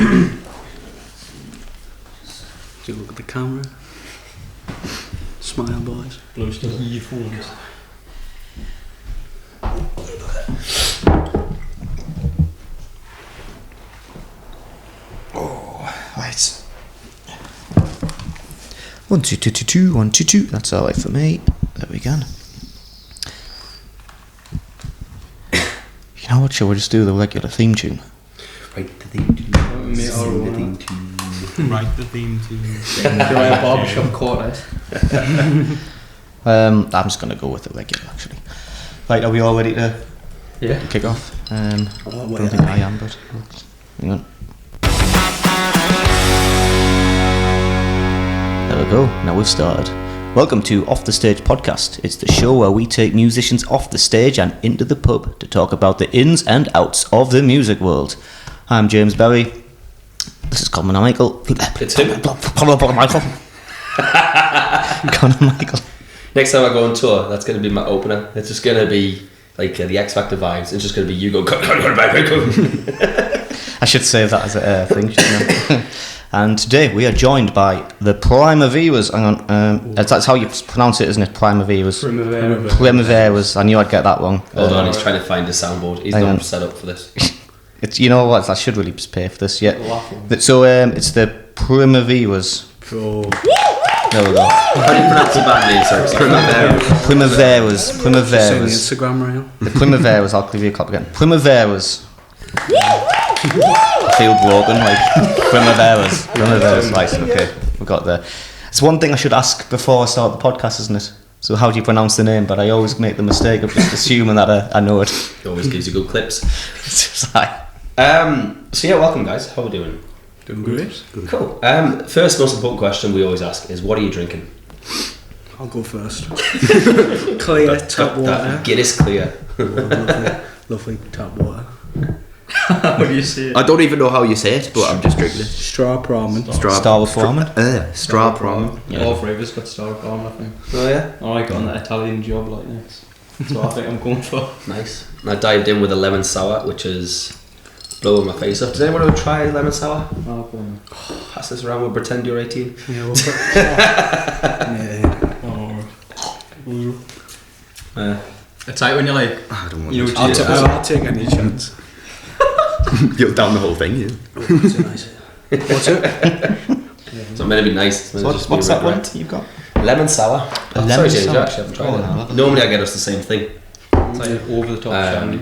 Do you look at the camera? Smile, boys. Blows to earphones. Oh, right. 1 2 2 2 2 1 2 2. That's alright for me. There we go. You know what? Shall we just do the regular theme tune? Write the theme tune. Sing the theme tune. Write the theme tune. Do I have barbershop quartet? I'm just going to go with the regular, actually. Right, are we all ready to kick off? I don't think I am, but hang on. There we go, now we've started. Welcome to Off the Stage Podcast. It's the show where we take musicians off the stage and into the pub to talk about the ins and outs of the music world. I'm James Berry. This is Conor Michael. It's him. Conor Michael. Conor Michael. Next time I go on tour, that's going to be my opener. It's just going to be like the X Factor vibes. It's just going to be you go, Conor Michael. I should save that as a thing, shouldn't I? And today we are joined by the Primaveras. Hang on, that's how you pronounce it, isn't it? Primaveras. Primaveras. I knew I'd get that wrong. Hold on, he's trying to find a soundboard. He's not set up for this. It's, you know what? I should really just pay for this. Yeah. So it's the Primaveras. Oh. There we go. How do you pronounce the band name, sir? Primaveras. Sing the Primaveras. Instagram reel. The Primaveras. I'll give you a clap again. Primaveras. I feel broken, like Primaveras. Right, okay, we got there. It's one thing I should ask before I start the podcast, isn't it? So how do you pronounce the name? But I always make the mistake of just assuming that I know it. It always gives you good clips. It's just like, So yeah, welcome guys. How are we doing? Doing great. Cool. First most important question we always ask is, what are you drinking? I'll go first. Clear tap water. Guinness Clear. Lovely tap water. What do you say? I don't even know how you say it, but I'm just drinking it. Straw almond. Star with almond. Straw almond. Yeah. All three of us got star almond, I think. Oh yeah? I got on that Italian job like this. That's what I think I'm going for. Nice. And I dived in with a lemon sour, which is blowing my face off. Does anyone ever try lemon sour? Oh, go on. Pass this around, we'll pretend you're 18. Yeah, we'll Oh. It's like when you're like, I don't want you know, this. I'll take any chance. You'll down the whole thing, yeah. What's it nice? What's it? So meant to be nice. So what's that one you've got? Lemon sour. A Sorry lemon James, sour? you actually haven't tried no. it. Normally I get us the same thing. it's like over the top shandy.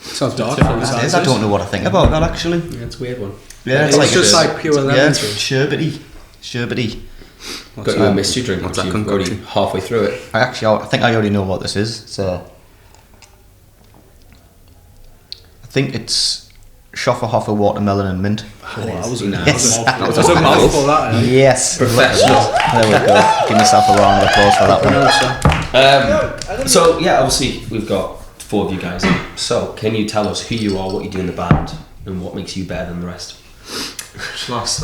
Sounds dark. Different I don't know what I think about that actually. Yeah, it's a weird one. Yeah, It's just like pure lemon. Yeah, sherbety. Got you a mystery drink, What's which that you're already concoction? halfway through it. I think I already know what this is. So I think it's Schofferhofer watermelon and mint. Oh, that was a Yes. mouthful. That was a mouthful, that. Yes. Professional. There we go. Give myself a round of applause for that one. So yeah, obviously we've got 4 of you guys in. So can you tell us who you are, what you do in the band, and what makes you better than the rest? Let's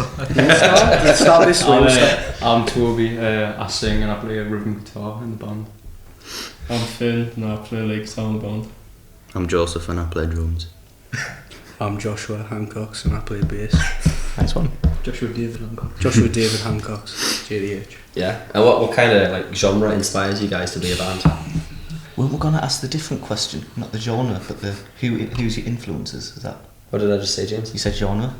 start this way. I'm Toby, I sing and I play a rhythm guitar in the band. I'm Finn and I play lead guitar in the band. I'm Joseph and I play drums. I'm Joshua Hancocks and I play bass. Nice one. Joshua David Hancock. Joshua David Hancocks, JDH. Yeah. And what kind of like genre inspires you guys to be a band? Well, we're gonna ask the different question, not the genre, but the who's your influences. Is that What did I just say, James? you said genre?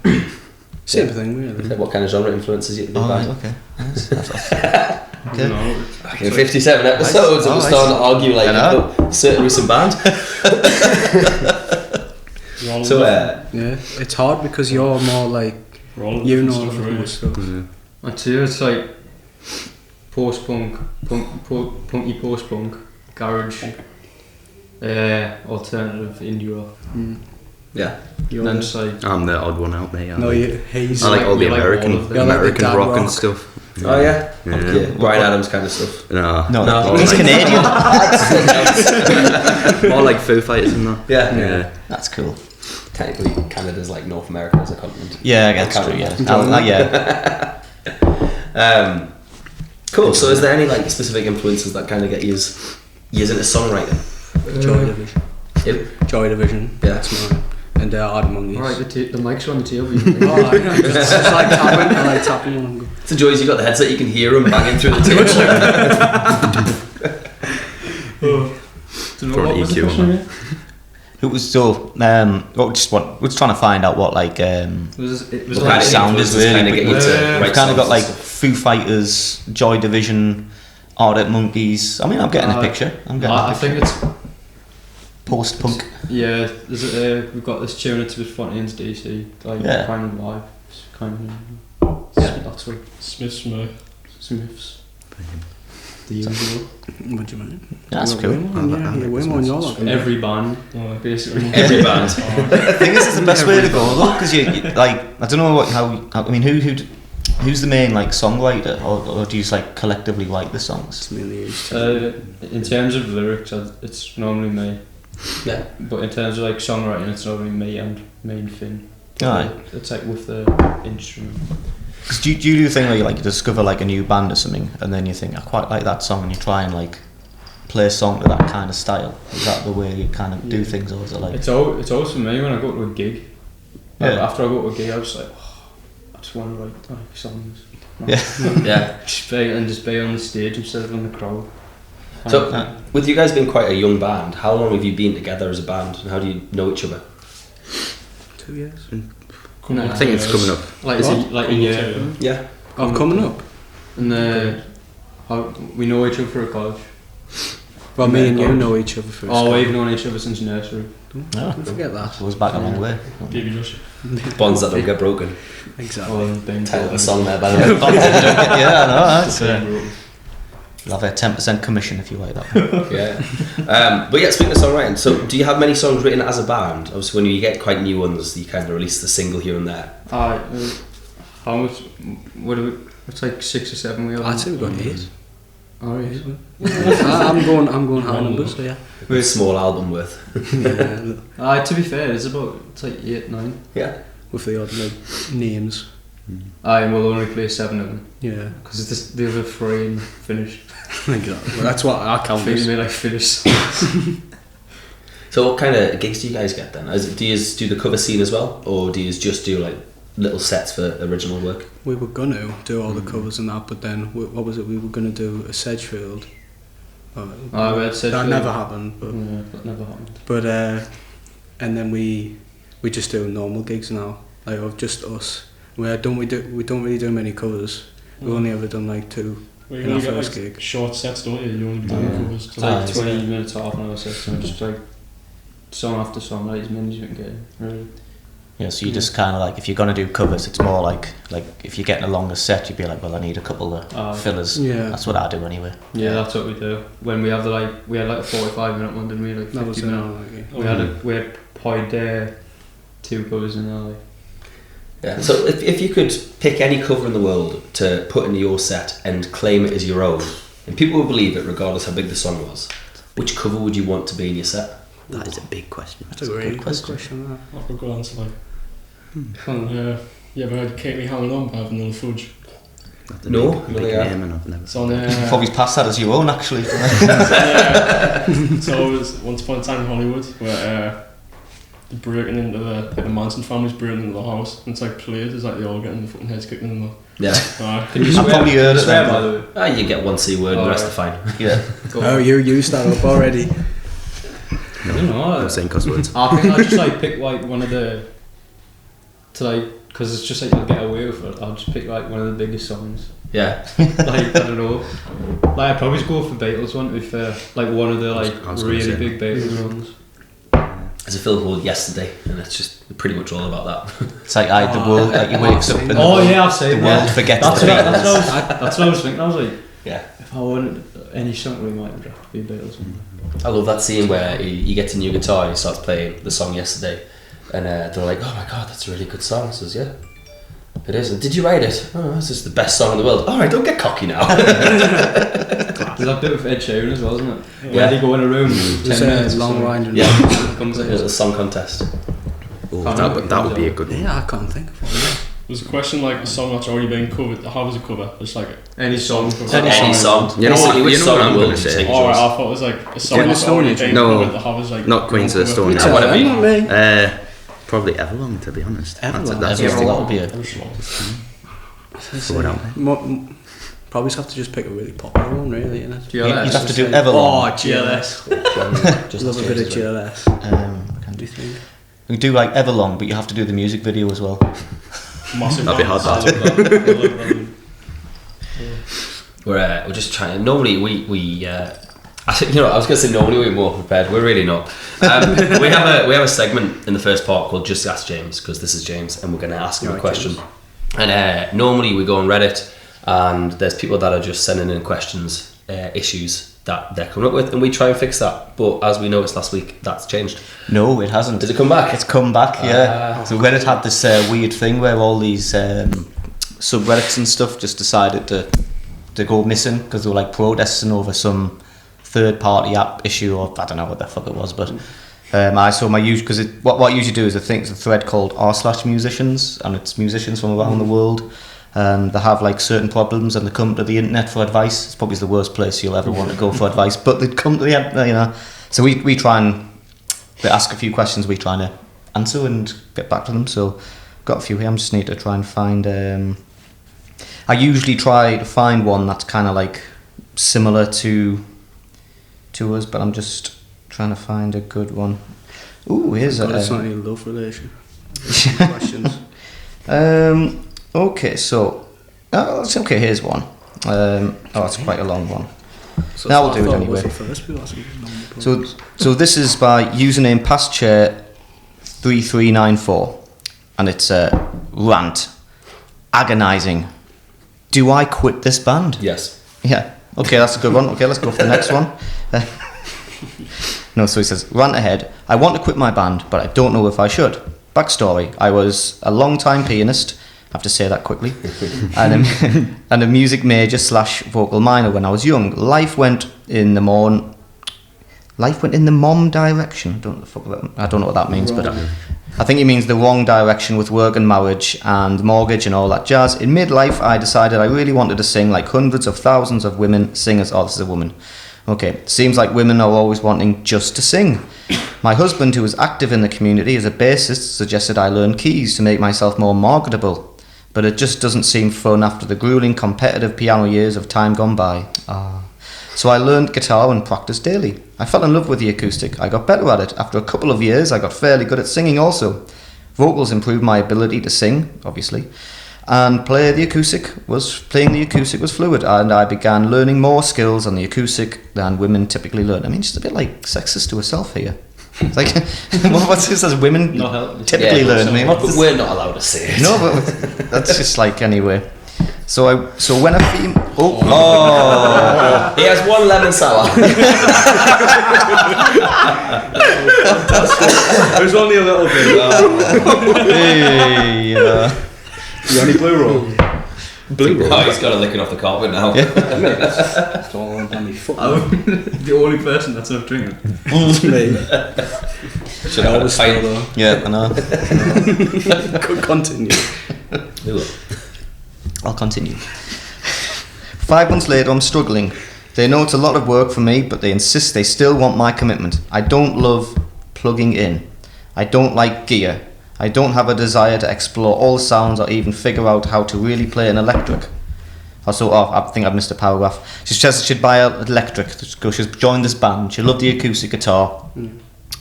Same thing, really. What kind of genre influences you to be a Oh, right, band? okay. Nice. Okay. No, In 57 episodes, and we're starting to argue like I know. a certain recent band. So Yeah, it's hard because you're more like, you know more stuff. I'd say it's like post-punk, punky post-punk, garage, alternative indie rock. yeah. You're And then the- it's like, I'm the odd one out, mate. no, he's I like all the you like all American, of them. You're like the American dad rock and rock. stuff. Oh yeah. Yeah. Brian Adams kind of stuff. No. No, he's Canadian. More like Foo Fighters and that. Yeah. That's cool. Technically, Canada's like North America as a continent. Yeah, I guess Can't true. Yeah. remember. Yeah. Cool. So, is there any like specific influences that kind of get yous into songwriting? Joy Division. Yep. Joy Division. Yeah. That's mine. and Ardemonkeys. Alright, the mic's on the table. Oh, I know. It's like tapping. I like tapping when I'm good. It's the joys you got the headset. You can hear them banging through the table. What was the question again? It was so. We're trying to find out what like It was What like kind of sound is really. kind of get you to We've kind of got like songs. Foo Fighters, Joy Division, Arctic Monkeys. I mean, I'm getting a picture. I think it's post-punk. yeah. We've got this tune. It's with Fontaine's DC, like Yeah. kind of vibe. It's kind of that's what Smiths. Smiths. The usual. What do you mean? That's cool. You're way more on your lot. Every band, basically. Every band. I think this is the best way to go though, because you like I don't know I mean who's the main like songwriter, or do you just like collectively write the songs? It's mainly used. In terms of lyrics, it's normally me. Yeah. But in terms of like songwriting, it's normally me and main Finn. Aye. It's like with the instrument. Cause do you do the thing where you like discover like a new band or something, and then you think I quite like that song, and you try and like play a song to that kind of style? Is that the way you kind of do things, or is it like? It's always for me when I go to a gig. Like, Yeah. after I go to a gig, I was like, I just want to write like songs. Yeah. Yeah. Just be on the stage instead of in the crowd. So, with you guys being quite a young band, how long have you been together as a band, and how do you know each other? 2 years. I think it's coming up. Like a year. Yeah. Oh, coming up. And we know each other through college. Well, me and you know each other first. Oh, we've known each other since nursery. Oh, Don't forget that. goes back a long way. Baby Josh. Bonds that don't get broken. Exactly. Title of the song there, by the way. Yeah, I know. That's you'll have a 10% commission if you like that one. Yeah. But yeah, speaking of songwriting, so do you have many songs written as a band? Obviously, when you get quite new ones, you kind of release the single here and there. How much? It's like 6 or 7 we have. I'd say we've got 8. Oh, yeah. I'm going high numbers, so yeah. With a small album worth. Yeah, To be fair, it's like 8, 9. Yeah. with the odd like names. And we'll only play 7 of them Yeah, because the other 3 and finished. exactly. Well, that's what I count Feeling as. me like finished. So what kind of gigs do you guys get then? Do you do the cover scene as well, or do you just do like little sets for original work? We were gonna do all the covers and that, but then what was it? We were gonna do a Sedgefield. That never happened. But Yeah, that never happened. but and then we just do normal gigs now, like of just us. We don't really do many covers. We've only ever done like 2. Well, In you our only get first like gig. short sets, don't you? You only do covers. It's like Ah, 20 minutes, half an hour sets, and just like song after song, like as many as you can get. Really. Yeah, so you just kind of like, if you're going to do covers, it's more like if you're getting a longer set, you'd be like, well, I need a couple of fillers. Yeah. That's what I do anyway. Yeah, that's what we do. When we have we had like a 45-minute one, didn't we? Like 50 That was an minute. hour. Like, We had Point 2 covers in there. Like. Yeah. So if you could pick any cover in the world to put into your set and claim it as your own, and people will believe it regardless how big the song was, which cover would you want to be in your set? That is a big question. That's a really good question. That. I've got a good answer, like. You ever heard Keep Me Hanging On by Vanilla Fudge? That's a No, big yeah. name, and I've never. It's on Probably pass that as your own, actually. So it was once upon a time in Hollywood where they're breaking into the Manson family's breaking into the house, and it's like played, it's like they all getting their fucking heads kicked in them. Yeah. Can you I've swear? probably heard it Swear, then. by the way. You get one C word, the rest are fine. Yeah. Go Oh, on. you used that up already. I don't know. I'm saying cuss words. I think I'll just like pick like one of the because it's just like you'll get away with it. I'll just pick like one of the biggest songs. Yeah. Like I don't know. Like I'd probably just go for Beatles one if like one of the like I was gonna really say big Beatles ones. There's a film called Yesterday, and it's just pretty much all about that. It's like the world, like you wakes up and Oh yeah, I've seen the world forgets That's the what, Beatles. that's what I was thinking. I was like, Yeah. if I wanted any song, we might have to be a Beatles one. I love that scene where he gets a new guitar and he starts playing the song Yesterday, and they're like, "Oh my god, that's a really good song." I says, "Yeah, it is." And, "Did you write it?" "Oh, this is the best song in the world." "All right, don't get cocky now." There's that bit with Ed Sheeran as well, isn't it? Yeah. Where they go in a room, There's 10 minutes a or long something. winding. Yeah. Comes A in. little song contest. Oh, Can't that would be a good one. Yeah, I can't think of one. There's a question like a song that's already been covered. How was a cover? It's like Any song. cover. Any song. You know what- Basically, which you know song what in I'm the world gonna would you say? take? Alright, I thought it was like a song Queen of that's Stone already Age. been No, covered. That was like not Queens of the Stone Age. Whatever you- Not me. Probably Everlong, to be honest. Everlong. That's Everlong. just That would be it. Throw it out there. Probably have to just pick a really popular one, really, innit? You'd have to do Oh, Everlong. GLS. Just Love a bit of change it. GLS. What Do you think? We do like Everlong, but you have to do the music video as well. Massive. That'd be hard, I love that. We're just trying. Normally we I think, I was going to say normally we're more prepared. We're really not. We have a segment in the first part called Just Ask James, because this is James, and we're going to ask him a Right, question. James. And normally we go on Reddit, and there's people that are just sending in questions, issues that they're coming up with, and we try and fix that. But as we noticed last week, that's changed. No, it hasn't. Did it come back? It's come back, yeah. So Reddit had this weird thing where all these subreddits and stuff just decided to go missing because they were like protesting over some third-party app issue, or I don't know what the fuck it was, but I saw my use because what I usually do is I think it's a thread called r/musicians, and it's musicians from around the world. They have like certain problems and they come to the internet for advice. It's probably the worst place you'll ever want to go for advice, but they come to the So we try and they ask a few questions, we try to answer and get back to them. So got a few here. I just need to try and find. I usually try to find one that's kind of like similar to us, but I'm just trying to find a good one. Ooh, here's But a. it's not your love relation. Questions. Okay, so okay. Here's one. It's quite a long one. So Now we'll I do it thought anyway. was the first people asking normal So problems. so this is by username pastchair3394, and it's a rant, agonising. Do I quit this band? Yes. Yeah. Okay, that's a good one. Okay, let's go for the next one. No, so he says, rant ahead. I want to quit my band, but I don't know if I should. Backstory: I was a long-time pianist. I have to say that quickly. and a music major / vocal minor when I was young. Life went in the mom direction. I don't know what that means, but I think it means the wrong direction with work and marriage and mortgage and all that jazz. In midlife, I decided I really wanted to sing like hundreds of thousands of women singers. Oh, this is a woman. Okay, seems like women are always wanting just to sing. My husband, who is active in the community as a bassist, suggested I learn keys to make myself more marketable. But it just doesn't seem fun after the grueling competitive piano years of time gone by. So I learned guitar and practiced daily. I fell in love with the acoustic. I got better at it. After a couple of years, I got fairly good at singing also. Vocals improved my ability to sing, obviously. And playing the acoustic was fluid, and I began learning more skills on the acoustic than women typically learn. I mean, just a bit like sexist to herself here. It's like, what's this as women typically learn? I mean, what's But this? we're not allowed to say it. No, but that's just like anyway. So when a female, He has one lemon sour. There's only a little bit. hey, You only blue roll? Blue roll. Oh, he's got to lick it off the carpet now. It's all on my foot. The only person that's not drinking. Me. Should have had a Always pint. still though. yeah, I know. Could continue. I'll continue. 5 months later, I'm struggling. They know it's a lot of work for me, but they insist they still want my commitment. I don't love plugging in. I don't like gear. I don't have a desire to explore all the sounds or even figure out how to really play an electric. I think I've missed a paragraph. She says she'd buy an electric. She's joined this band. She loved the acoustic guitar.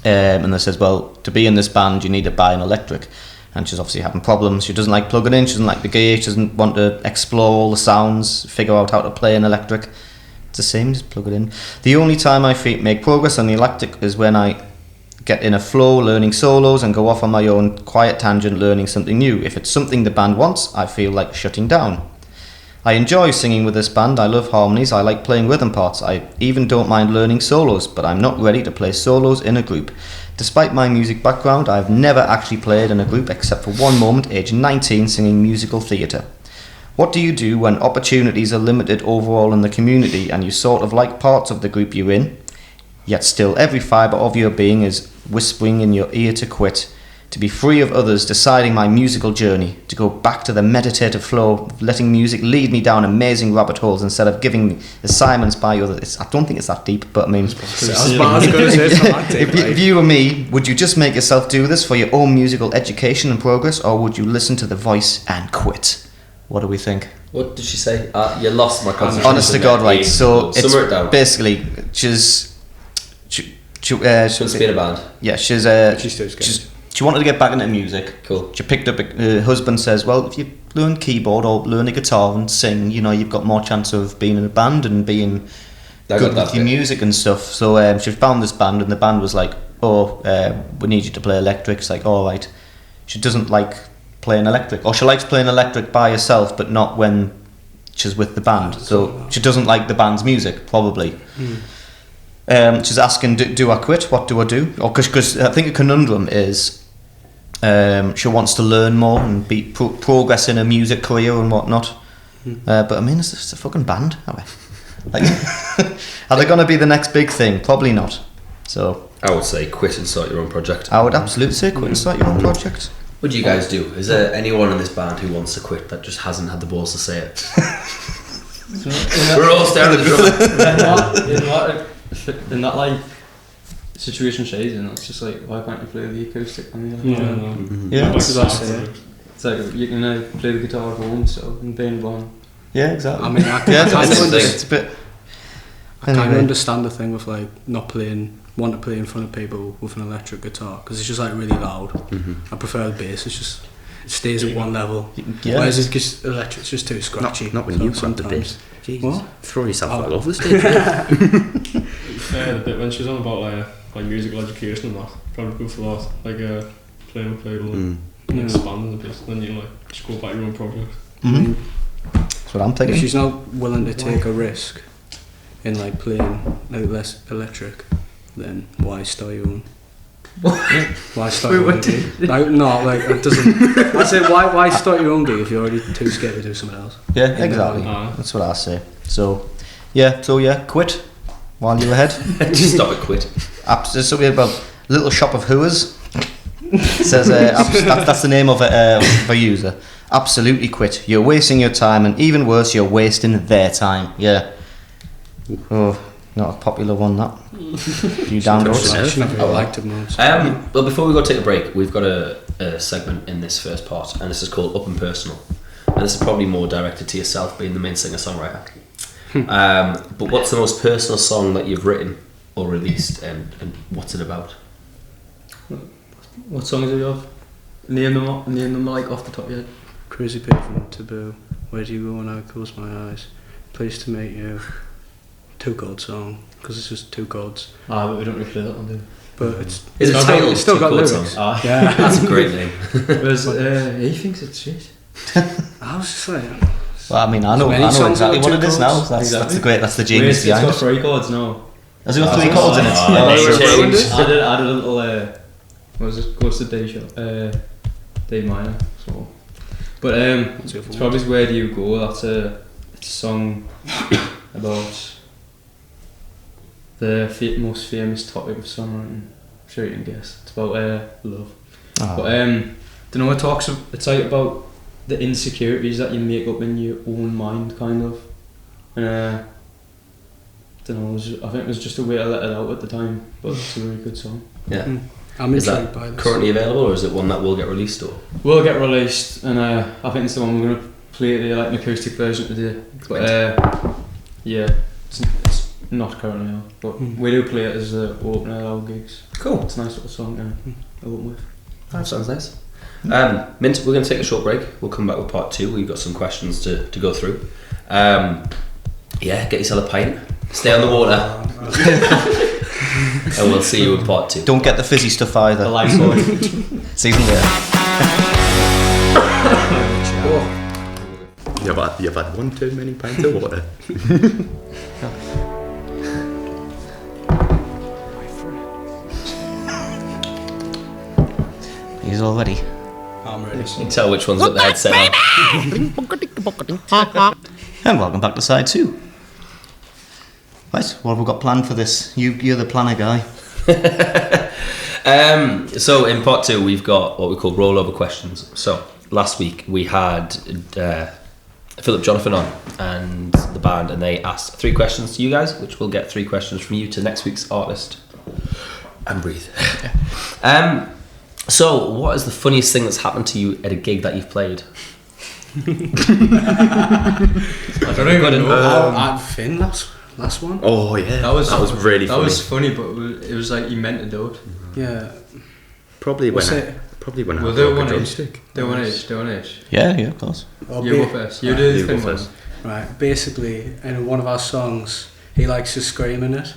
And they says, well, to be in this band, you need to buy an electric. And she's obviously having problems. She doesn't like plugging in. She doesn't like the gear. She doesn't want to explore all the sounds, figure out how to play an electric. It's the same, just plug it in. The only time I make progress on the electric is when I get in a flow, learning solos, and go off on my own quiet tangent, learning something new. If it's something the band wants, I feel like shutting down. I enjoy singing with this band. I love harmonies. I like playing rhythm parts. I even don't mind learning solos, but I'm not ready to play solos in a group. Despite my music background, I've never actually played in a group except for one moment, age 19, singing musical theatre. What do you do when opportunities are limited overall in the community and you sort of like parts of the group you're in, yet still every fibre of your being is whispering in your ear to quit? To be free of others deciding my musical journey, to go back to the meditative flow of letting music lead me down amazing rabbit holes instead of giving me assignments by others. I don't think it's that deep, but I mean, if you were me, would you just make yourself do this for your own musical education and progress, or would you listen to the voice and quit? What do we think? What did she say? You lost my concentration. Honest to God, right? So it's Summer it down. basically she wants to be in a band. Yeah, she's too scared. she wanted to get back into music. Cool. She picked up. Her husband says, "Well, if you learn keyboard or learn a guitar and sing, you know, you've got more chance of being in a band and being good with your music and stuff." So she found this band, and the band was like, "Oh, we need you to play electric." It's like, "All right." She doesn't like playing electric, or she likes playing electric by herself, but not when she's with the band. So she doesn't like the band's music, probably. She's asking, do I quit? What do I do? Or because I think a conundrum is she wants to learn more and be progress in her music career and whatnot. But I mean, it's a fucking band. Are they going to be the next big thing? Probably not. So I would say quit and start your own project. I would absolutely say quit and start your own project. What do you guys do? Is there anyone in this band who wants to quit that just hasn't had the balls to say it? We're all staring at the drummer. In that like situation she's in, it's just like, why can't you play the acoustic? I mean, it's like you can play the guitar at home, so and be in a band. Yeah, exactly. I mean, I kind of Anyway. understand the thing with like not want to play in front of people with an electric guitar because it's just like really loud. I prefer the bass. It stays at one level. Yeah. Whereas it's just electric, it's just too scratchy. Not when you grab the bass. Jesus. What? Throw yourself all over the stage. The bit when she was on about like musical education and that, probably go for that. Like playing a playable and expanding a bit. Then you like just go back your own project. That's what I'm thinking. If she's not willing to take a risk in like playing like less electric, then why start your own? Why start your own gig? Like, no, like it doesn't. I say why start your own gig if you're already too scared to do something else? Yeah, exactly. That's what I say. So quit while you're ahead. Just stop it, quit. There's something about Little Shop of Hooers. Says that's the name of a user. Absolutely quit. You're wasting your time, and even worse, you're wasting their time. Yeah. Oh, not a popular one, that. You downloads. I never really liked it most. Well, before we go take a break, we've got a segment in this first part, and this is called Up and Personal. And this is probably more directed to yourself, being the main singer-songwriter. But what's the most personal song that you've written or released, and what's it about? What songs do you have? Name them like off the top of your head. Crazy Pig from Taboo. Where do you go when I close my eyes? Pleased to meet you. 2-chord song because it's just 2 chords. But we don't really play that one, do we? But it's still got 2-chord lyrics. songs? Yeah, That's a great name. Whereas he thinks it's shit. I was just like, Well, I mean, I know exactly what it is now. That's the genius It's behind got it. 3 chords now. Has it got 3 chords in it? I did a little what was it? Goes to D sharp, D minor. So, but it's probably Where Do You Go. That's it's a song about the most famous topic of songwriting. I'm sure you can guess. It's about love. But don't know. It's like about the insecurities that you make up in your own mind, kind of. And don't know. I think it was just a way to let it out at the time. But it's a really good song. Yeah. I'm Is intrigued that by this. currently available, or is it one that will get released? Or Will get released, and I think it's the one we're gonna play today, like an acoustic version today. But yeah, it's not currently out, but we do play it as an opener at our gigs. cool. It's a nice little song to open with. That sounds nice. Mint, we're going to take a short break. We'll come back with part 2. We've got some questions to go through. Get yourself a pint. Stay on the water. And we'll see you in part 2. Don't get the fizzy stuff either. The lights on. Season there. You've had one too many pints of water. He's all ready. I'm ready. You can tell which one's got the headset on. And welcome back to side 2. Right, what have we got planned for this? You're the planner guy. So in part 2 we've got what we call rollover questions. So last week we had Philip Jonathan on and the band, and they asked 3 questions to you guys, which we'll get 3 questions from you to next week's artist. And breathe. So what is the funniest thing that's happened to you at a gig that you've played? I don't even know. At Finn last one. Oh yeah, that was really funny. That was funny, but it was like you meant to do it. Yeah. Probably when I Well, broke a drumstick. Do one each. Yeah, of course. You go first. You do the Finn one. Right. Basically, in one of our songs, he likes to scream in it.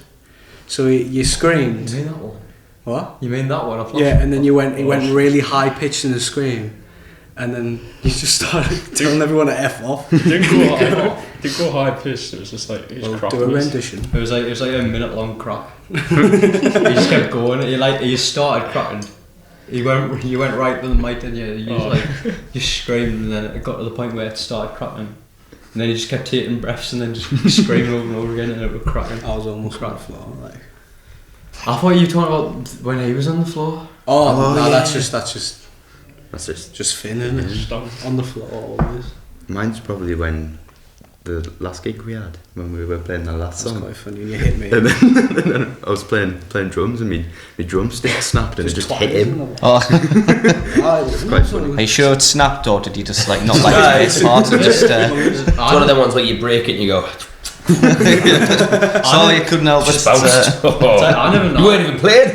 So you screamed. You mean that one? What? You mean that one? Yeah, and then he went really high pitched in the scream, and then you just started telling everyone to F off. Didn't go high pitched. It was just like Do a rendition. It was like a minute long crack. He just kept going. He started cracking. You went right to the mic, and you screamed, and then it got to the point where it started cracking, and then you just kept taking breaths and then just screaming over and over again, and it was cracking. I was almost on the floor. Like. I thought you were talking about when he was on the floor. Oh no, yeah. that's just Finn, isn't it? On the floor always. Mine's probably when the last gig we had, when we were playing the last That's song. quite funny. You hit me. And then I was playing drums, and my drumstick snapped and just hit him. Oh, It's quite funny. are you sure it snapped, or did you just like not like his face hard and just? It's one of them ones where you break it and you go. So you couldn't help Just but. bounced. I never know. You weren't even playing.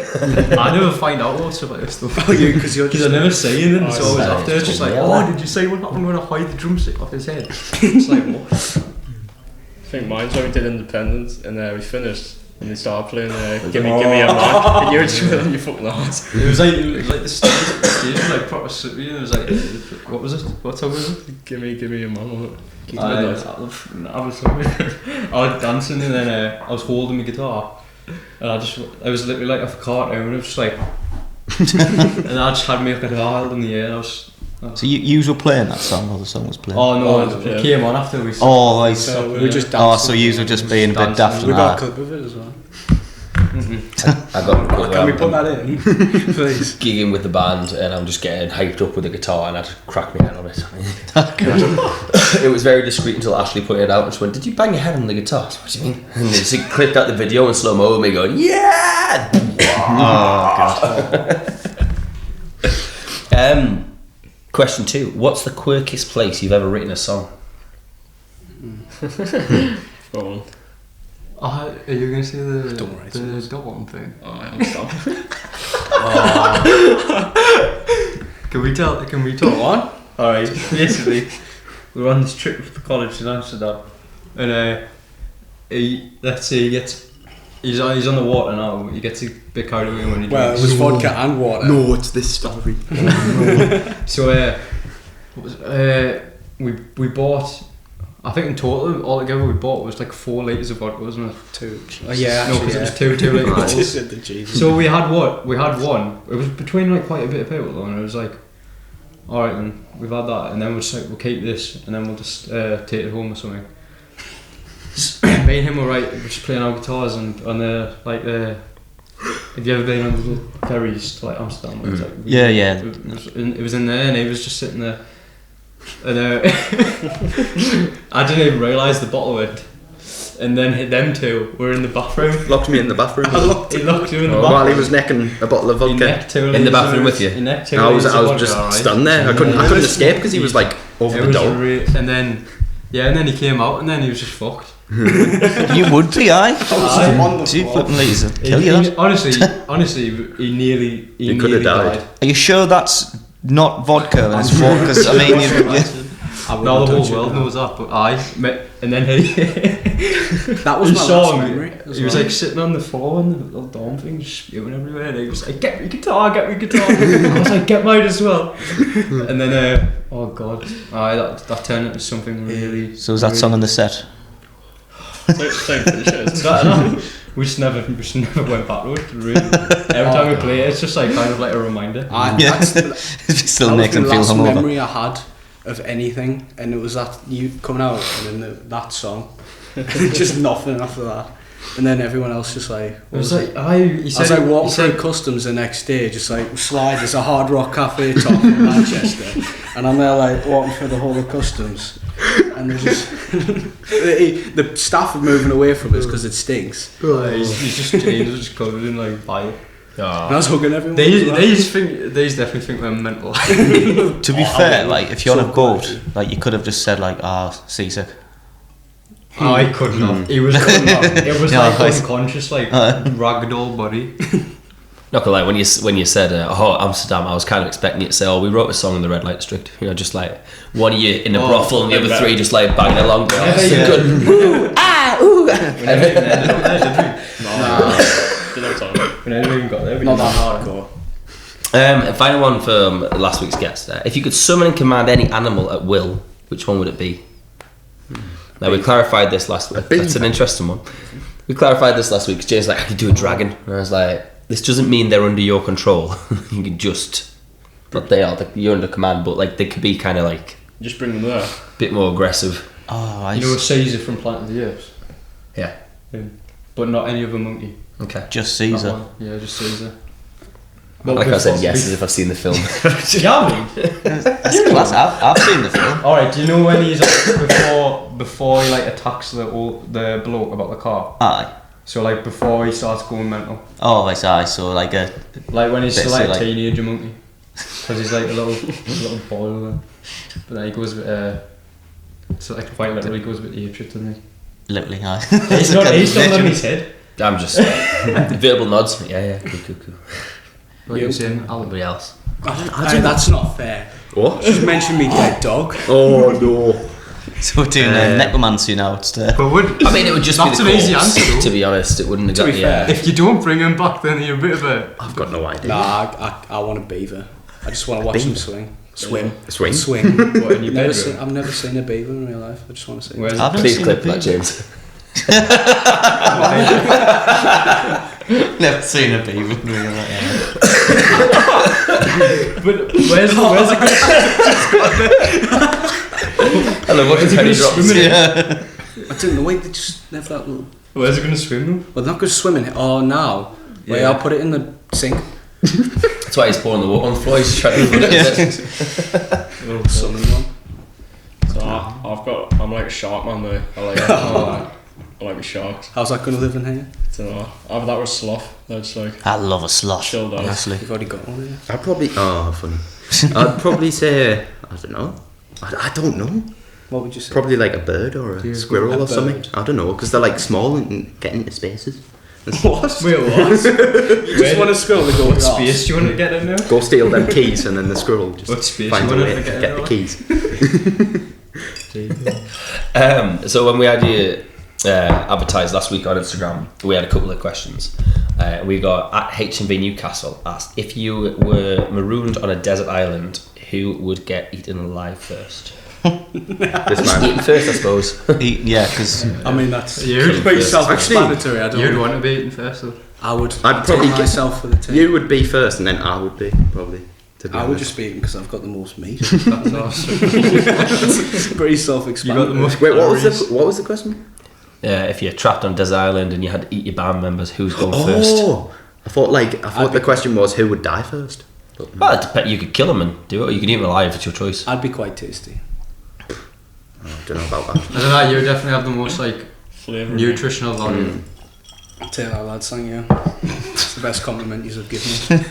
I never find out about stuff like this stuff. Because I never say anything, so always after it's just like, yeah. did you say what happened when I fired the drumstick off his head? It's like, what? I think mine's when we did Independence, and we finished, and they started playing Gimme Gimme a Man, and you were just with your fucking arse. It was like the stage was like proper slippy, and it was like, what was it? What song was it? Gimme Gimme a Man, wasn't it? I was dancing, and then I was holding my guitar, and I was literally like off a cartoon, and it was just like, and I just had my guitar held in the air, and I was. So you were playing that song, or the song was playing? Oh no, it came on after we. Oh, right. So we just danced. Oh, so you were just being a bit daft. We got a clip of it as well. I got Can we put that in, please? Gigging with the band, and I'm just getting hyped up with the guitar, and I just cracked my head on it. It was very discreet until Ashley pointed it out and she went, "Did you bang your head on the guitar?" So, what do you mean? And then she clipped out the video in slow mo of me going, "Yeah!" Oh god. Question 2: what's the quirkiest place you've ever written a song? Go on. Are you going to say the Dublin thing? Oh, I understand. Can we talk? What? Alright, basically, we were on this trip with the college in Amsterdam, and let's say he's on the water now. He gets a bit carried away when he Well, it drinks. was vodka and water. No, it's this story. So we bought. I think in total, altogether, we bought was like 4 litres of vodka, wasn't it? 2. Oh, yeah, No, because it was 2 litre I just bottles. said the Jesus. So we had what? We had one. It was between like quite a bit of people though, and it was like, alright then, we've had that, and then we'll just like, we'll keep this, and then we'll just take it home or something. Me and him were just playing our guitars and on the have you ever been on the ferries to like Amsterdam? It was like, Yeah. It was in there, and he was just sitting there, and I didn't even realise the bottle went. And then them two were in the bathroom. Locked me in the bathroom. He locked him in the bathroom. While he was necking a bottle of vodka. In the bathroom with you? I was just stunned there. I couldn't escape because he was like over the door. And then he came out, and then he was just fucked. You would be, aye. on the 2 floor. flipping litres would kill you. That. Honestly, he nearly could have died. Are you sure that's not vodka? And it's water? Because I mean, Now the whole world knows that, but and then he That was my last memory. He was like sitting on the floor and the little dorm thing just spewing everywhere, and he was like, get me guitar. I was like, get mine as well. And then oh god, that turned into something really. So was that song on the set? Same shit. We just never went back to it, really. Every time we play it, it's just like kind of like a reminder. It still That was makes the him feel last hungover. memory I had of anything, and it was that you coming out and then that song. Just nothing after that. And then everyone else just like... It was like, As I walked through customs the next day, just like slide, there's a Hard Rock Cafe top in Manchester, and I'm there like walking through the whole of customs, and there's just the staff are moving away from us because it stinks. He's just covered in like bile. And I was hugging everyone. They definitely think we're mental. To be fair, like if you're on a boat, like you could have just said like, seasick. I couldn't have. He was couldn't have. It was like unconscious, like ragdoll body. Not gonna lie, when you said Amsterdam, I was kind of expecting you to say, we wrote a song in the red light district. You know, just like one of you in a brothel and the other three just like banging along. Good. Ooh, ooh. We never even got there. Not that hardcore. Final one from last week's guest. If you could summon and command any animal at will, which one would it be? Now we clarified this last week. That's an interesting one. We clarified this last week because James was like, I could do a dragon. And I was like, this doesn't mean they're under your control. You can just... But they are, you're under command, but like they could be kind of like... Just bring them there. A bit more aggressive. You know Caesar from Planet of the Apes? Yeah. But not any other monkey. Okay. Just Caesar. Yeah, just Caesar. Like I said yes as if I've seen the film. That's class. I've seen the film. Alright, do you know when he's before he like attacks the bloke about the car? Aye. So like before he starts going mental. Oh, aye. So like when he's still like a teenager monkey, because he's like a little boy. But then he goes with so like quite literally goes with the hatred, doesn't he? Literally, aye. He's not on his head. I'm just verbal nods. Yeah. Cool. What are you saying? Everybody else. That's not fair. What? Just mention me dead dog. Oh no. So we're doing necromancy now. It would just that's be the an easy answer, though. to be honest, it wouldn't have got fair. If you don't bring him back, then you're a bit of a... I've got no idea. Nah, I want a beaver. I just want to watch him swing. Swim. Swing? Swing. What, in your bedroom? I've never seen a beaver in real life. I just want to see. Please clip that, James. Never seen a beaver in real life. But where's it going to... I love watching Teddy drops. I don't know. Wait, they just have that little. Where's it going to swim though? Well, they're not going to swim in it. Oh, now. Wait, I'll put it in the sink. That's why he's pouring the water on the floor. He's trying to put it in. Summon one. So I'm like a shark man though. I like my sharks. How's that going to live in here? I don't know. Either that or a sloth. That's like... I love a sloth. Chilled out. Honestly. You've already got one here. I'd probably... Oh, funny. I'd probably say... I don't know. I don't know. What would you say? Probably like a bird or a squirrel or something. I don't know, because they're like small and get into spaces. What? Wait, what? You just want a squirrel to go What space do you want to get in now? Go steal them keys and then the squirrel just What space finds a you way want to to get the keys. So when we had you advertised last week on Instagram, we had a couple of questions. We got at HMV Newcastle asked, if you were marooned on a desert island, who would get eaten alive first? This man. Eaten first, I suppose. Yeah, because I mean, that's You'd pretty self-explanatory. I don't You'd know. want to be eaten first though. I'd probably take myself for the team. You would be first and then I would be, probably. To be I would honest. just be eating because I've got the most meat. That's awesome. It's pretty You self-explanatory. got the most Wait, what calories. was the question? If you're trapped on a desert island and you had to eat your band members, who's going first? Oh, I thought the question was who would die first. But, Well, it depends. You could kill them and do it, or you could eat them alive. It's your choice. I'd be quite tasty. I don't know about that. I don't know, you would definitely have the most like Flavour. nutritional value. I'll tell you that, lads, thank you. It's the best compliment you've given me.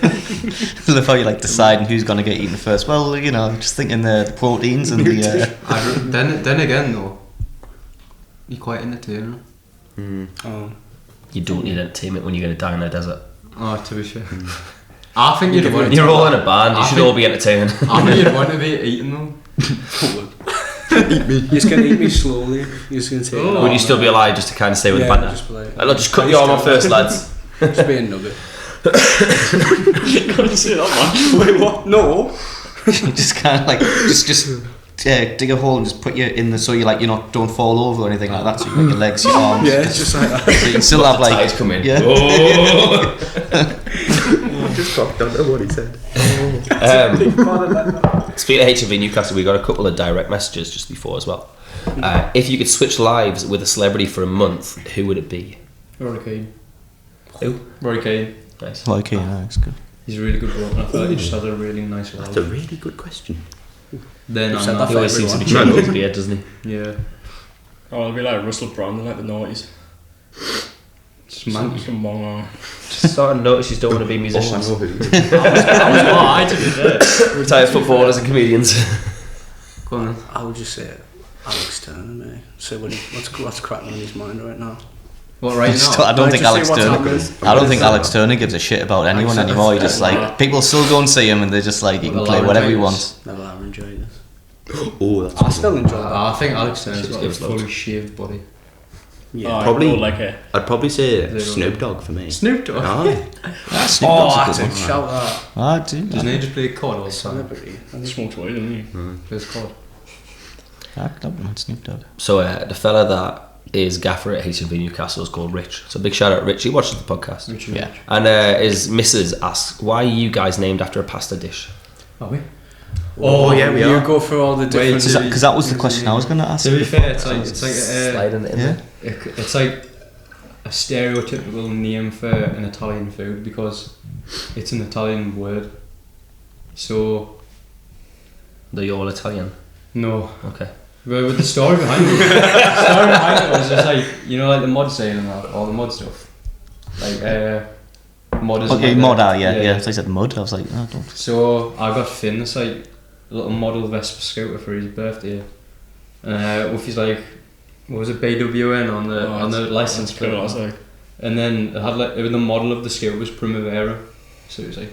I love how you like deciding who's going to get eaten first. Well, you know, just thinking the proteins and the... Then again though, you're quite entertaining. Oh. You don't need entertainment when you're going to die in a desert. Oh, to be fair. I think you'd want You're all in a band. You should all be entertaining. I think you'd want to be eaten though. You're just going to eat me slowly. You're just going to take it. Would you still be alive just to kind of stay with the banter? Just be like, I'll just cut your arm off first, lads. Just be a nugget. You couldn't say that, man. Wait, what? No. just kind of like... Just dig a hole and just put you in the... So you like, don't fall over or anything like that. So you make your legs, your arms. Yeah, it's just like that. So you can still have like... Tides come in. Yeah. Oh. I just cocked under what he said. Speaking of HMV Newcastle, we got a couple of direct messages just before as well. If you could switch lives with a celebrity for a month, who would it be? Rory Keane. Who? Rory Keane. Nice. Okay, no, that's good. He's a really good bloke. I feel like he just has a really nice life. That's a really good question. Then You've I'm said not. that He for always seems to be everyone. changing his beard, doesn't he? Yeah. Oh, it'll be like Russell Brand in like the 90s. Just man. Some mongo. Just starting to notice you don't want to be musicians. Oh, I know who. I to be fair. Retired footballers and comedians. Go on then. I would just say Alex Turner, mate. So what's cracking on his mind right now? What, right now? I don't think just Alex see what's Turner. happening. I don't think Alex Turner gives a shit about anyone Alex anymore. He Turner. just like people still go and see him, and they're just like he can play whatever he wants. Never have enjoyed this. Oh, that's I still enjoy that. I think Alex Turner's got a Gives loads. fully shaved body. Yeah. Probably- like a I'd probably say Zero. Snoop Dogg for me. Snoop Dogg. Ah, Snoop Oh, Dogg's a I good did one. shout that. I do. Doesn't he just play COD all the time? Celebrity. smokes weed, doesn't he? Plays COD. I don't mind Snoop Dogg. So the fella that is gaffer at HCV Newcastle is called Rich. So big shout out Rich. He watches the podcast. Richard. Yeah. And his missus asks, why are you guys named after a pasta dish? Are we? Oh, yeah, we you are. go through all the different. Because that was the question I was going to ask. To be fair, it's like Sliding it in Yeah. there. it's like a stereotypical name for an Italian food because it's an Italian word. So They're all Italian. no, Okay. but with the story behind it, the story behind it was just like like the mod sale and all the mod stuff. Like mod is Okay, like mod, the- yeah. So I said mud. I was like, oh, don't. So I got Finn this like little model Vespa scooter for his birthday, with his like what was it BWN on the license That's cool, plate. that's like. And then it had like the model of the scooter was Primavera, so it was like,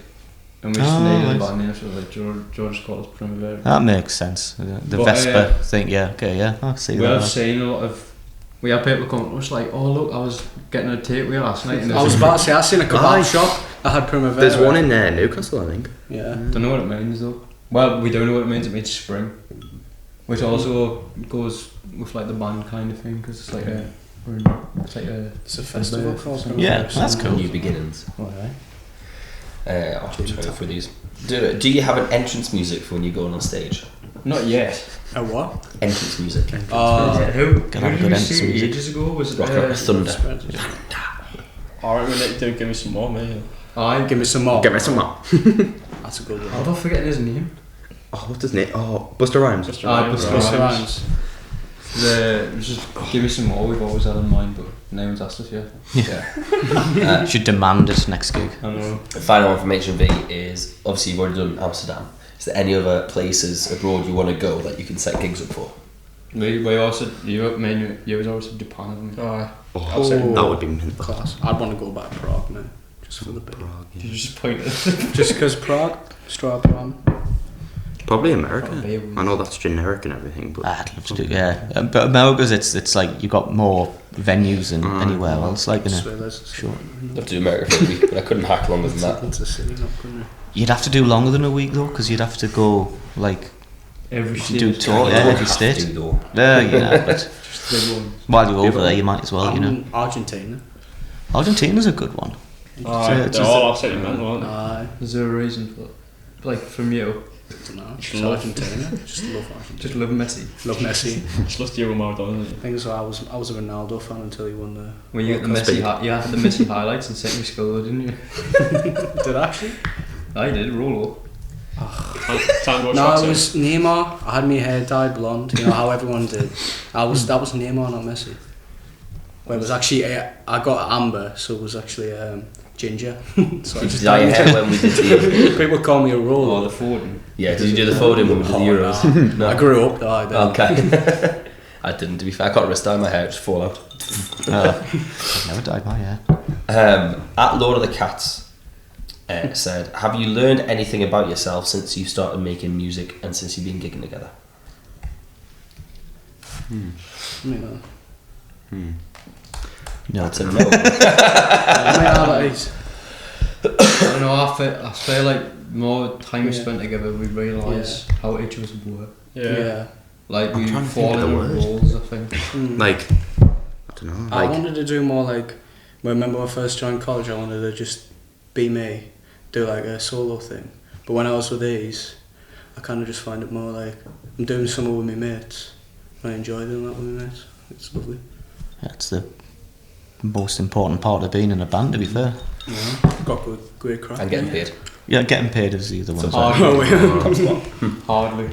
and we just Oh, named it nice. by name, so it was like George called us Primavera. That makes sense. The But, Vespa thing, yeah. Okay, yeah. I see We have that. seen a lot of. We had people come up to us like, oh look, I was getting a takeaway last night. And I was about to say, I seen a kebab Aye. shop that had Primavera. there's one in Newcastle, I think. Yeah. Don't know what it means though. Well, we don't know what it means. It means spring, which also goes with like the band kind of thing because it's like it's like a It's a festival for Primavera. Yeah, that's cool. New beginnings. Alright. I'll try to go through these. Do you have an entrance music for when you're going on stage? not yet. A what? Entrance music. Who Gotta have did good we entrance see music. ages ago? Was it Rock Out Thunder. Alright, we let you give me some more, mate. I Give me some more. Get me some more. That's a good How one. have I forgetting his name? Oh, what's his name? Oh, Buster Rhymes. Just Ah, rhymes, Busta right? Busta Rhymes. Rhymes. Just give me some more. We've always had in mind, but no one's asked us yet. You should demand it next gig. I know. Final information V is obviously you've already done Amsterdam. Is there any other places abroad you want to go that you can set gigs up for? We also you was also Japan, haven't we? Aye. Oh, Oh. that would be mint. Class. I'd want to go back to Prague, mate. Just for the bit. Prague, yeah. You just pointed. Just because Prague, Strabon. Probably America. Probably would. I know that's generic and everything, but I'd love to do, yeah. But America's, it's like you've got more venues than anywhere else. Like, in a, sure. I'd love to do America for a week, but I couldn't hack longer than that. It's a city, not couldn't it? You'd have to do longer than a week though, because you'd have to go like Every do state. tour, You yeah, don't every have state. to, though. Yeah, you know, but Just the one. while you're over there, you might as well, you know. Argentina. Argentina's a good one. Aye, it's they're just all absolutely mental, aren't they? Aye. Is there a reason for that? Like from you? I don't know. Just Love. Argentina. Just love Argentina. Just love Messi. Love Messi. Just lost Diego Maradona, isn't it? Things I was a Ronaldo fan until he won the. When you get the World Cup Messi, speed. you had the Messi highlights in secondary school, didn't you? Did I actually? I did. Rolo. Tango No, shots it in. was Neymar. I had my hair dyed blonde. You know how everyone did. That was Neymar, not Messi. Well, it was actually I got amber, so it was actually ginger. So I Did just you dye your dyed hair when we did the... People call me a Oh, roller. the Foden. Yeah, did you do the photo when we did the Euros? I grew up though. I did. Okay. I didn't, to be fair. I got wrist down my hair, it just fall out. I've never dyed my hair. At Lord of the Cats said, have you learned anything about yourself since you started making music and since you've been gigging together? You know. No, That's a no. That is. I don't know. I feel like more time we Yeah. spent together, we realise how each of us were. Yeah. Like I'm we trying to fall think of in the with word. roles. I think. Mm. like, I don't know. I Like, wanted to do more like. Remember when I first joined college? I wanted to just be me, do like a solo thing. But when I was with these, I kind of just find it more like I'm doing something with my mates. I enjoy doing that with my mates. It's lovely. that's the most important part of being in a band, to be fair. Yeah, got great crack. And getting paid. Yeah, getting paid is the other one. Hardly.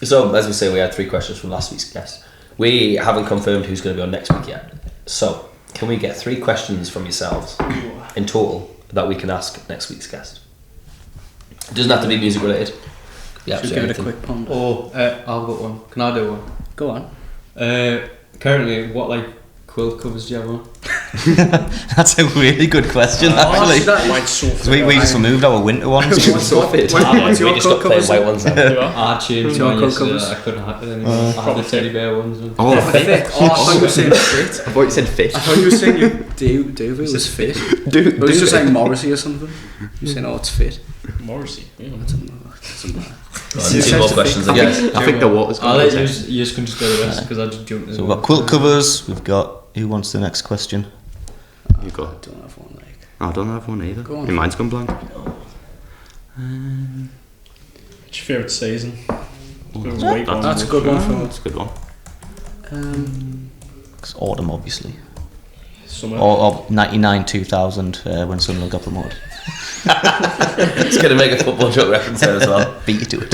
So, as we say, we had 3 questions from last week's guest. We haven't confirmed who's going to be on next week yet. So, can we get 3 questions from yourselves in total that we can ask next week's guest? It doesn't have to be music related. Yeah, Should give it a quick ponder. I've got one. Can I do one? Go on. Currently, what quilt covers do you have on? That's a really good question, actually. Because we just removed our winter ones. We just got plain white ones now. I changed mine yesterday. I couldn't have it anymore. I had the teddy bear ones. Fit. I thought you were saying fit. I thought you said fit. I thought you were saying it was fit. It was just like Morrissey or something. You saying, it's fit. Morrissey. Yeah. Doesn't matter. 2 more questions again. I think the water's I'll gone. let you just can just go the rest because I just jumped in. So we've got quilt covers, we've got... Who wants the next question? You got. I don't have one. I don't have one either. Go on. Mine's gone blank. What's your favourite season? That's a good one for That's a good one. It's autumn, obviously. Summer. Or 99, 2000, when Sunderland got promoted. It's going to make a football joke reference there as well. Beat you to it.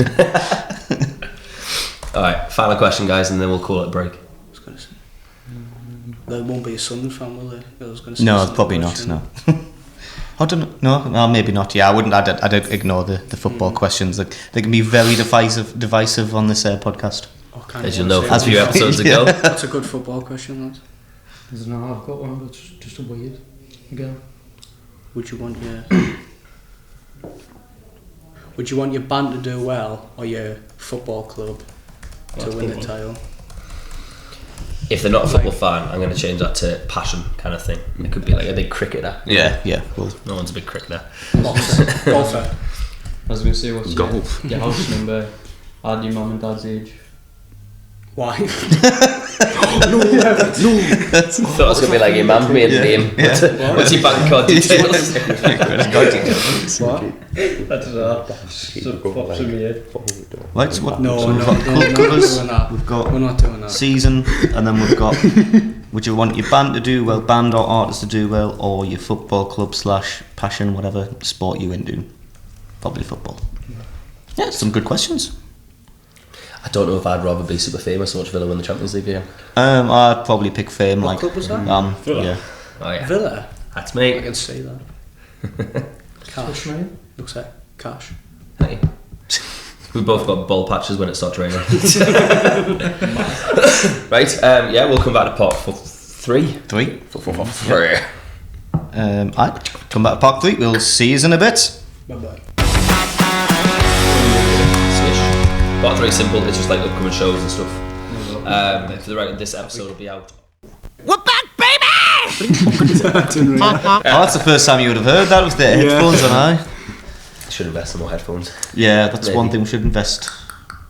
Alright, final question, guys, and then we'll call it a break. I was going to say. There won't be a Sunderland fan, will there? I was going to say No, probably not, no. I don't know. No, maybe not. Yeah, I wouldn't. I'd ignore the football questions. They can be very divisive on this podcast. As you'll know from a few episodes ago. That's a good football question, lad. I don't know, I've got one, but it's just a weird again. Would you want your band to do well or your football club to win the title? If they're not a football fan, I'm going to change that to passion kind of thing. It could be like a big cricketer. Yeah. Well, no one's a big cricketer. Golfer. I was going to say, what's golf? Your house number and your mum and dad's age? Why? No. I thought it was going to be like your mum made the name. Yeah. What's your bank card details? What? That's pops in my head. right, so what? No, so we've no, got no, quilt no, covers, we're not. we've got We're not doing that. season, and then we've got would you want your band to do well, band or artist to do well, or your football club / passion, whatever sport you into? Probably football. Yeah, some good questions. I don't know if I'd rather be super famous or watch Villa win the Champions League game. I'd probably pick fame. What club was that? Villa. Yeah. Oh yeah. Villa? That's I me. can see that. Cash. Looks like cash. Hey. We've both got ball patches when it starts raining. Right, yeah, we'll come back to part 3. 3. I'd come back to part 3. We'll see you in a bit. Bye-bye. Part 3 is simple, it's just like upcoming shows and stuff. For the record, this episode will be out. We're back, baby! That's the first time you would have heard that with the headphones on, aye? Should invest in more headphones. Yeah, that's Maybe. one thing we should invest.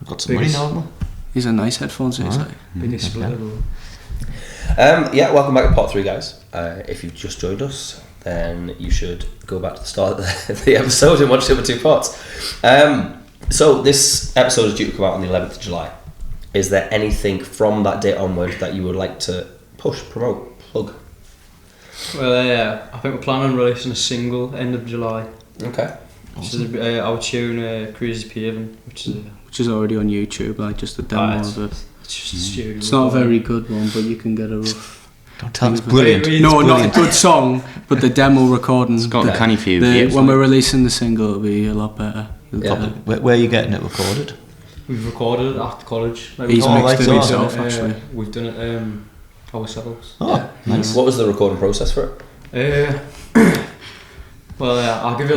We've got some money now, haven't we? These are nice headphones, he's like. Biggest split. Yeah, welcome back to part 3, guys. If you've just joined us, then you should go back to the start of the episode and watch the other 2 parts. So this episode is due to come out on the 11th of July. Is there anything from that date onward that you would like to push, promote, plug? Well, I think we're planning on releasing a single end of July. Okay. Which is our tune, Crazy Paving, which is already on YouTube, like just a demo of it. It's just a studio. It's not a very good one, but you can get a rough. Don't tell it's brilliant. No, not a good song, but the demo recording. It's got uncanny few. When we're releasing the single, it'll be a lot better. Where are you getting it recorded? We've recorded it at college. He's mixed it himself, actually. We've done it ourselves. Oh, nice. What was the recording process for it? Well, I'll give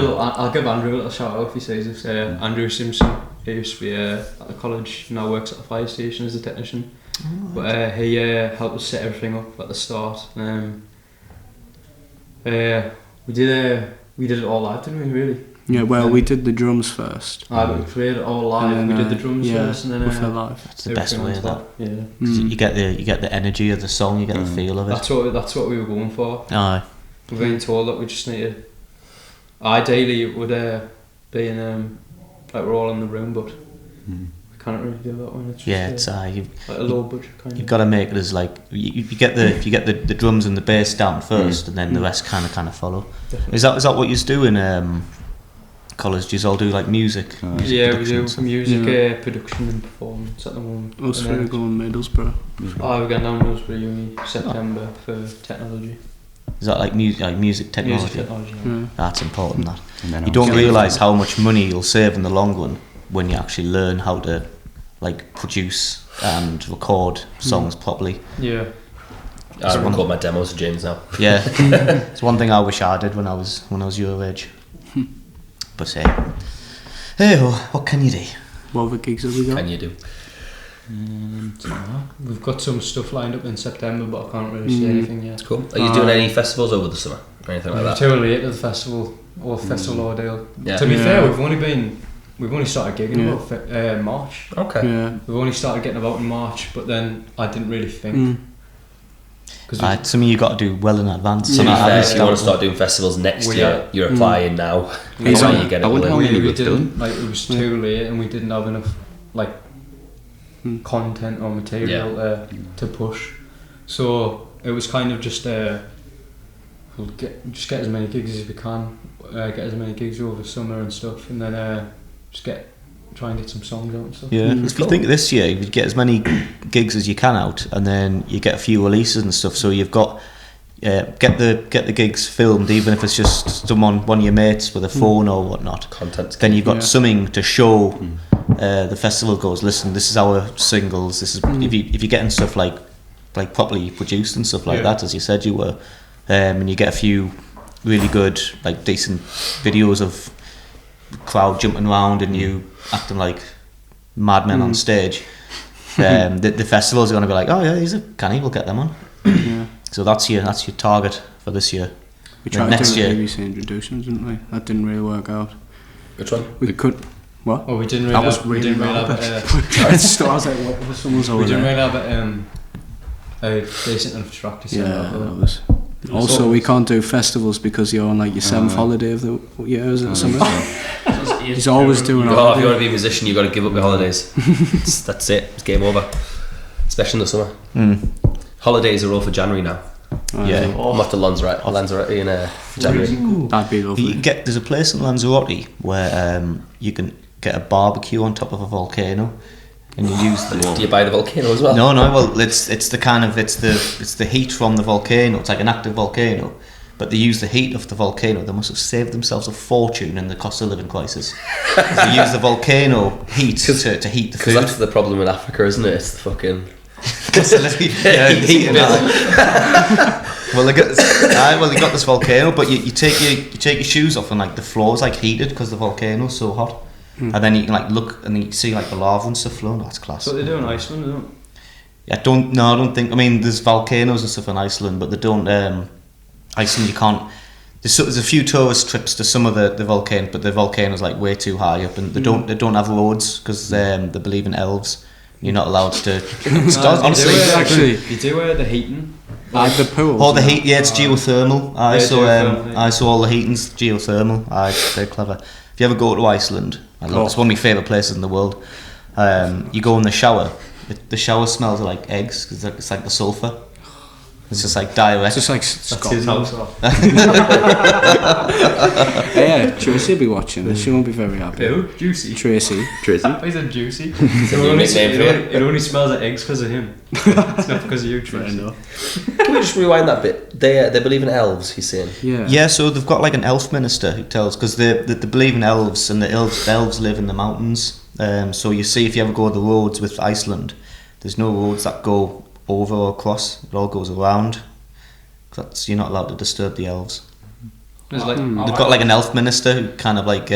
Andrew a little shout out if he says this. Andrew Simpson, he used to be at the college, now works at the fire station as a technician. But he helped us set everything up at the start. We did it all live, didn't we? Really? Yeah. Well, we did the drums first. But we played it all live. And we did the drums first, and then we fell live. That's the best way of that. Yeah. You get the energy of the song. You get the feel of it. That's what we were going for. Aye. We're being told that we just need to. Ideally, it would be in like we're all in the room, but we can't really do that one. It's Yeah, just, it's like a low budget kind you've of. got to make it as like you get the drums and the bass down first, and then the rest kind of follow. Definitely. Is that what you do in college? Do you all do like music? Yeah, we do and stuff? music production and performance at the moment. Us And three then- are going Middlesbrough. we're going down to Middlesbrough Uni September for technology. Is that like music technology? Music technology. Yeah. That's important. That And then you don't I'll- realise how much money you'll save in the long run when you actually learn how to like produce and record songs properly. Yeah. I record my demos to James now. Yeah, it's one thing I wish I did when I was your age. But hey, what can you do? What other gigs have we got? Can you do? We've got some stuff lined up in September, but I can't really say anything yet. Cool. Are you doing any festivals over the summer or anything like We're that? too late to the festival or festival ordeal. Yeah. To be Yeah. fair, we've only started gigging Yeah. about March. Okay. Yeah. We've only started getting about in March, but then I didn't really think because Some of you got to do well in advance. Yeah. Some To be I fair, missed if you want out. to start doing festivals next We year, are- you're applying now. He's That's on- how you get it I wonder all how in. many we we've didn't like it was too late and we didn't have enough like content or material to push, so it was kind of just we'll get as many gigs as we can, get as many gigs over summer and stuff, and then just try and get some songs out and stuff. Yeah, if you think this year you get as many gigs as you can out, and then you get a few releases and stuff. So you've got get the gigs filmed, even if it's just one of your mates with a phone or whatnot. Content. Then you've got Yeah. something to show. The festival goes, listen, this is our singles. This is if you're getting stuff like properly produced and stuff like that, as you said you were, and you get a few really good like decent videos of crowd jumping around and you acting like madmen on stage. The festivals are going to be like, oh yeah, he's a canny, we'll get them on. Yeah. So that's your target for this year. We Then tried next doing year- BBC introductions, didn't we? That didn't really work out. Which one? We could. What? Oh, we didn't really. That was have, we really didn't really bad. have. I was like, what was someone's over We didn't there? really have a decent enough structure set Yeah, up. that was. Also, we can't do festivals because you're on like your 7th holiday of the year, is it something? He's always doing Oh, if you want to holiday. be a musician, you've got to give up your holidays. That's it. It's game over. Especially in the summer. Holidays are all for January now. Yeah. I'm off to Lanzarote in January. That'd be You lovely. can get there's a place in Lanzarote where you can get a barbecue on top of a volcano, and you use the. Do you buy the volcano as well? No. Well, it's the heat from the volcano. It's like an active volcano, but they use the heat of the volcano. They must have saved themselves a fortune in the cost of living crisis. They use the volcano heat to heat the Because food. that's the problem in Africa, isn't it? It's the fucking... Heat and that. Well, they got this volcano, but you take your shoes off and like the floor's like heated because the volcano's so hot, and then you can like look and you see like the lava and stuff flowing. That's class. That's what they do in Iceland, isn't it? I don't think. I mean, there's volcanoes and stuff in Iceland, but they don't. Iceland, you can't. There's a few tourist trips to some of the volcanoes, but the volcano's like way too high up, and they don't have roads because they believe in elves. You're not allowed to. Honestly, actually- you do the heating. Like the pools. all the and heat, yeah, it's geothermal. Yeah, geothermal, yeah. I saw all the heating's geothermal. They're clever. If you ever go to Iceland, it's one of my favourite places in the world. You go in the shower. The shower smells like eggs because it's like the sulphur. It's just like direct. It's just like That's his Scotland. house off. Yeah, Tracy will be watching this. She won't be very happy. Who? Juicy. Tracy. Tracy. He's a juicy. It's a new nickname for you. It only smells like eggs because of him. It's not because of you, Tracy. Can we just rewind that bit? They believe in elves, he's saying. Yeah. Yeah, so they've got like an elf minister who tells, because they believe in elves, and the elves live in the mountains. So you see, if you ever go to the roads with Iceland, there's no roads that go over or across. It all goes around. You're not allowed to disturb the elves. There's like, They've got like an elf minister who kind of like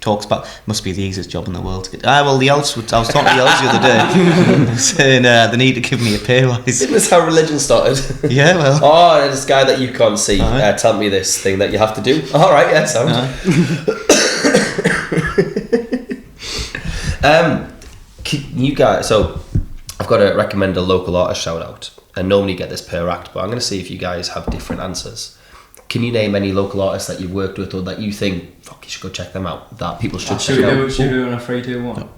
talks about. Must be the easiest job in the world to get. Well, the elves. I was talking to the elves the other day, saying they need to give me a pay rise. Isn't this how religion started? Yeah, well. Oh, this guy that you can't see, Aye. tell me this thing that you have to do. Alright, yeah, sound. You guys, so I've got to recommend a local artist shout out. I normally get this per act, but I'm going to see if you guys have different answers. Can you name any local artists that you've worked with or that you think, fuck, you should go check them out, that people should check out? Should we do on a 3, 2, 1?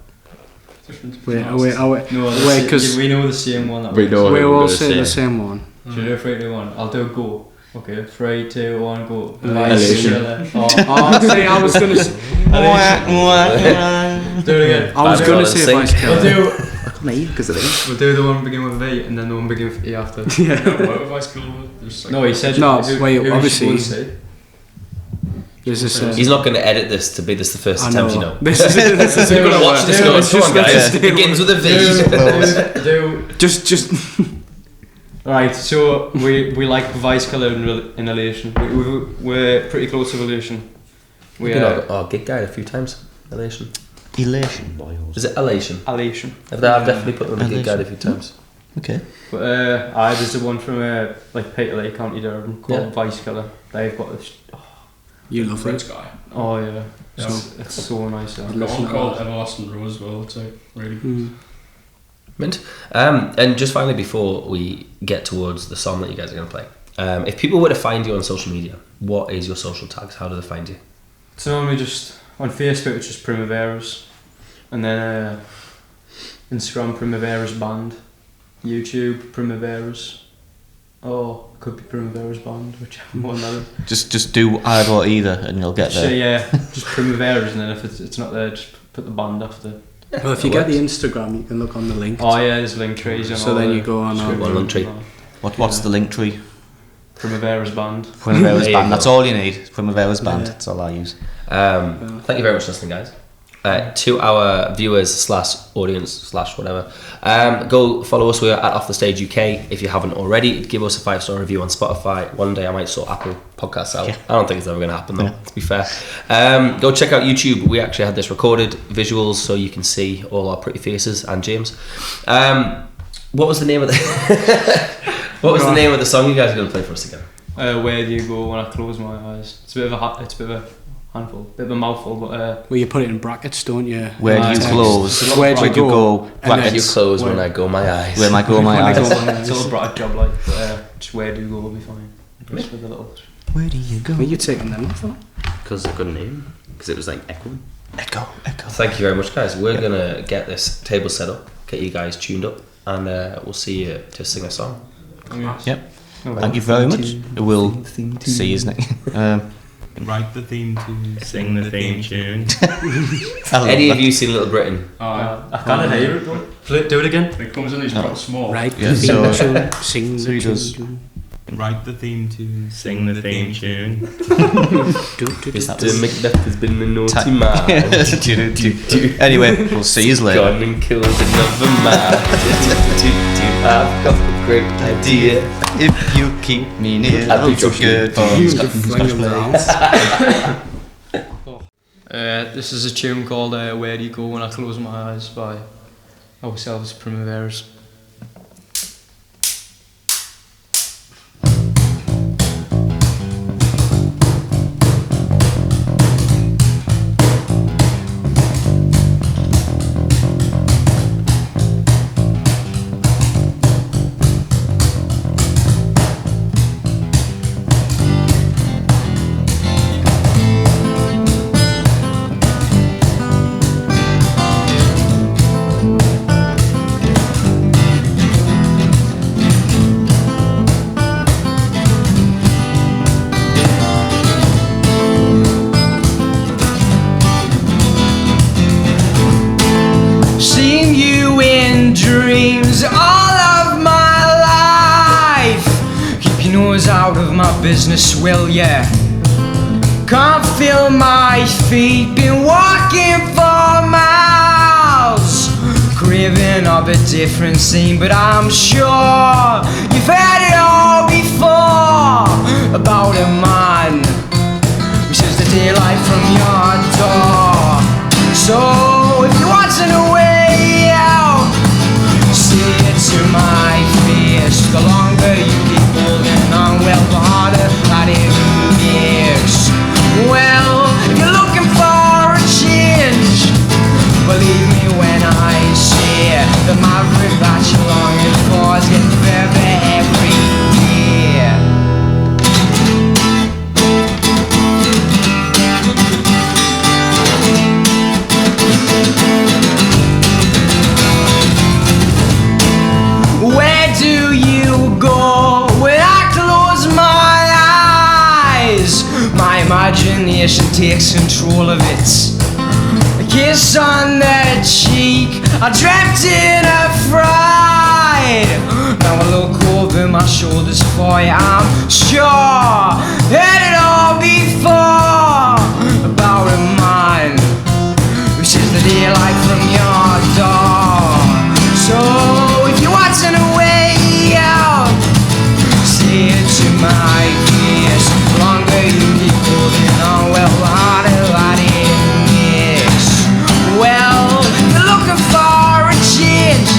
Wait, because we know the same one. We know. we all say the same one. Should we do 3, 2, 1? I'll do a go. Okay, 3, 2, 1, go. Elation. Oh, See, I was gonna say. do it again. I was gonna say Vice Killer. We'll do the one begin with V and then the one begin with E after. Yeah. What if I school? No, he said. No, wait, who obviously- should we say? There's this. He's not going to edit this to be this the first I attempt, know. you know. This is We're going to watch this go. It's Come on, just guys. gonna stay Begins with a V. Do. Just. Right, so we like Vice Killer in Elation. We're pretty close to Elation. We We've been on Gig Guide a few times. Elation. Elation. Is it Elation? Elation. I've definitely put them on Gig Guide a few times. Okay. But there's the one from like Peterlee, County Durham, called Vice Killer. They've got this. You love French it. guy. Oh yeah, it's so nice. I've got one called Everlasting Rose as well. It's like really good. Mint. And just finally, before we get towards the song that you guys are going to play, if people were to find you on social media, what is your social tags? How do they find you? So normally just on Facebook it's just Primaveras, and then Instagram Primaveras Band, YouTube Primaveras, or it could be Primaveras Band, whichever one that is. Just do either or either, and you'll get So there. yeah, just Primaveras, and then if it's not there, just put the band after. Well, if you get the Instagram, you can look on the link. Oh yeah, there's link trees and So all then the you go on description One link tree. and all. What's the link tree? Primaveras Band. Primaveras There you Band. go. That's all you need. Primaveras Band. Yeah. That's all I use. Thank you very much for listening, guys. To our viewers / audience / whatever, go follow us. We're at Off the Stage UK. If you haven't already, give us a 5-star review on Spotify. One day I might sort Apple Podcasts out. Yeah. I don't think it's ever going to happen though, to be fair. Go check out YouTube. We actually had this recorded, visuals, so you can see all our pretty faces and James. What was the name of the What was the name of the song you guys are going to play for us again? Where do you go when I close my eyes? It's a bit of a handful, bit of a mouthful, but Well, you put it in brackets, don't you? Where do you Text. close? Where do you go? And Where then do you close when I go my eyes? Where am I going my When I eyes? go- it's all a bright job like. But, just where do you go will be fine. Just with a little. Where do you go? Were you taking them off? Because I've got a name. Because it was like echoing. Echo. Thank you very much, guys. We're going to get this table set up, get you guys tuned up, and we'll see you to sing a song. Yep. Thank you very much. We'll see you next. Write the theme tune, sing the theme tune. Any of you seen Little Britain? I can't hear it though. Do it again. It comes in these quite small. Right. Yeah, the so- theme tune, sing so the he does. tune. Write the theme tune, sing the theme tune. Mr. Macbeth has been a naughty man. Anyway, we'll see you later. Gone and killed another man. I've got a great idea. If you keep me near, I'll be so Josh. good. You can fling them around. This is a tune called Where Do You Go When I Close My Eyes by ourselves, Primaveras. Seen you in dreams all of my life. Keep your nose out of my business, will ya? Can't feel my feet, been walking for miles, craving of a different scene, but I'm sure you've heard it all before about a man who says the daylight from your door. So if you want to know way out, say it to my face. The longer you keep holding on, well, the harder that it makes. Well, if you're looking for a change, believe me when I say the maverick that you're longing for is getting further every year. imagination takes control of it. A kiss on the cheek, I dreamt in a fright. Now I look over my shoulders for you, I'm sure heard it all before about a man who sees the daylight from your door. So if you're watching away out, say it to my face. The longer you keep holding on, well, the harder that it makes. Well, you're looking for a change.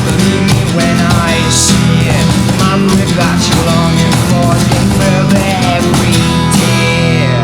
Believe me when I see it. My brick that you're longing for is getting further every day.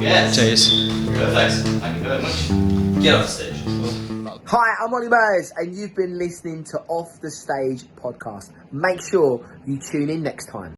Yes. Cheers. Perfect. Thank you very much. Get off the stage. Hi, I'm Ollie Myers, and you've been listening to Off the Stage podcast. Make sure you tune in next time.